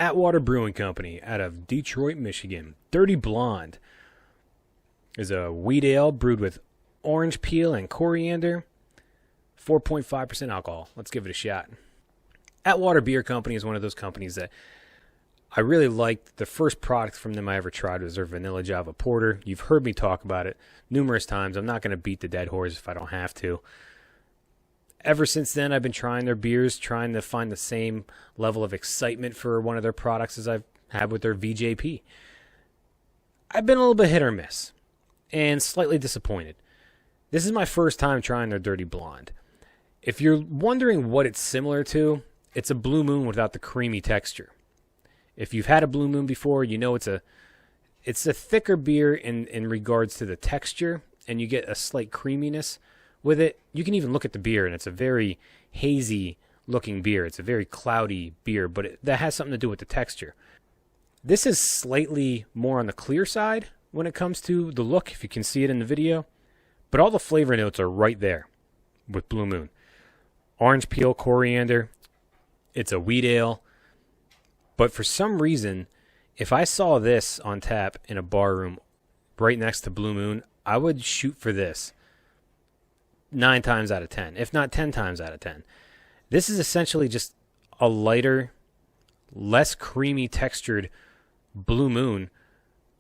Atwater Brewing Company out of Detroit, Michigan. Dirty Blonde is a wheat ale brewed with orange peel and coriander. 4.5% alcohol. Let's give it a shot. Atwater Beer Company is one of those companies that I really liked. The first product from them I ever tried was their Vanilla Java Porter. You've heard me talk about it numerous times. I'm not going to beat the dead horse if I don't have to. Ever since then, I've been trying their beers, trying to find the same level of excitement for one of their products as I've had with their VJP. I've been a little bit hit or miss and slightly disappointed. This is my first time trying their Dirty Blonde. If you're wondering what it's similar to, it's a Blue Moon without the creamy texture. If you've had a Blue Moon before, you know it's a thicker beer in regards to the texture, and you get a slight creaminess with it. You can even look at the beer, and it's a very hazy looking beer. It's a very cloudy beer, but that has something to do with the texture. This is slightly more on the clear side when it comes to the look, if you can see it in the video. But all the flavor notes are right there with Blue Moon. Orange peel, coriander. It's a wheat ale. But for some reason, if I saw this on tap in a bar room right next to Blue Moon, I would shoot for this 9 times out of 10, if not 10 times out of 10. This is essentially just a lighter, less creamy textured Blue Moon.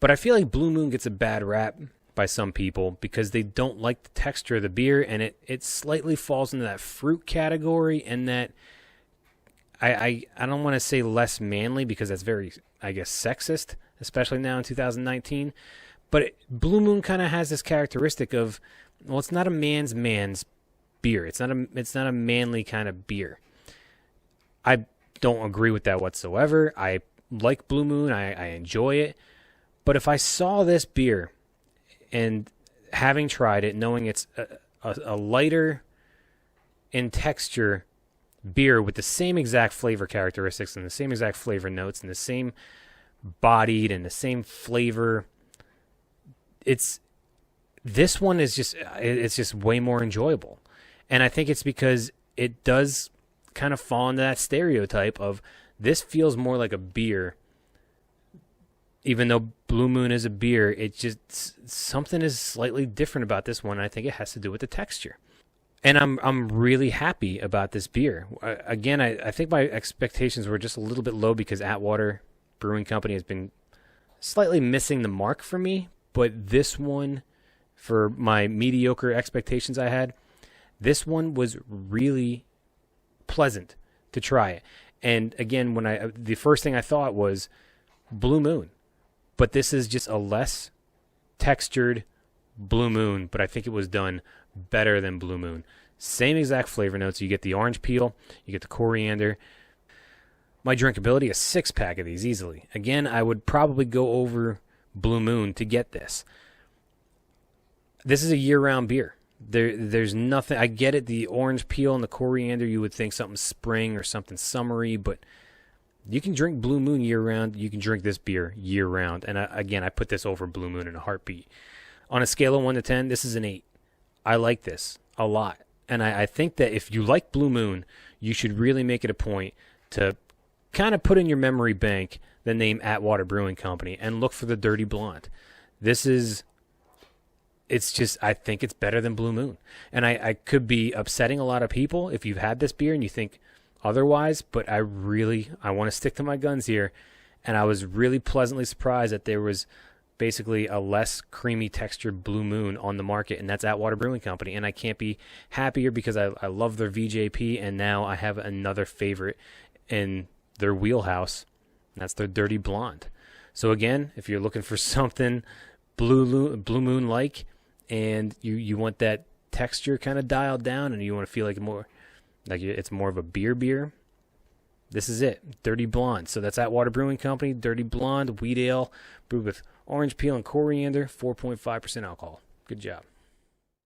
But I feel like Blue Moon gets a bad rap by some people because they don't like the texture of the beer, and it slightly falls into that fruit category, and that I don't want to say less manly because that's very, I guess, sexist, especially now in 2019. But Blue Moon kind of has this characteristic of, well, it's not a man's beer. It's not a manly kind of beer. I don't agree with that whatsoever. I like Blue Moon. I enjoy it. But if I saw this beer and having tried it, knowing it's a lighter in texture beer with the same exact flavor characteristics and the same exact flavor notes and the same bodied and the same flavor, this one is just way more enjoyable. And I think it's because it does kind of fall into that stereotype of this feels more like a beer. Even though Blue Moon is a beer, it just something is slightly different about this one. I think it has to do with the texture. And I'm really happy about this beer. Again, I think my expectations were just a little bit low because Atwater Brewing Company has been slightly missing the mark for me. But this one, for my mediocre expectations I had, this one was really pleasant to try it. And again, the first thing I thought was Blue Moon. But this is just a less textured Blue Moon, but I think it was done better than Blue Moon. Same exact flavor notes. You get the orange peel, you get the coriander. My drinkability, a 6-pack of these easily. Again, I would probably go over Blue Moon to get this. This is a year-round beer. There's nothing. I get it, the orange peel and the coriander, you would think something spring or something summery, but you can drink Blue Moon year-round. You can drink this beer year-round. And I put this over Blue Moon in a heartbeat. On a scale of 1 to 10, this is an 8. I like this a lot. And I think that if you like Blue Moon, you should really make it a point to kind of put in your memory bank the name Atwater Brewing Company and look for the Dirty Blonde. I think it's better than Blue Moon. And I could be upsetting a lot of people if you've had this beer and you think otherwise, but I want to stick to my guns here, and I was really pleasantly surprised that there was basically a less creamy textured Blue Moon on the market, and that's Atwater Brewing Company, and I can't be happier because I love their VJP, and now I have another favorite in their wheelhouse, and that's their Dirty Blonde. So again, if you're looking for something Blue Moon-like, and you want that texture kind of dialed down, and you want to feel like it's more of a beer, this is it. Dirty Blonde. So that's Atwater Brewing Company, Dirty Blonde, wheat ale, brewed with orange peel and coriander, 4.5% alcohol. Good job.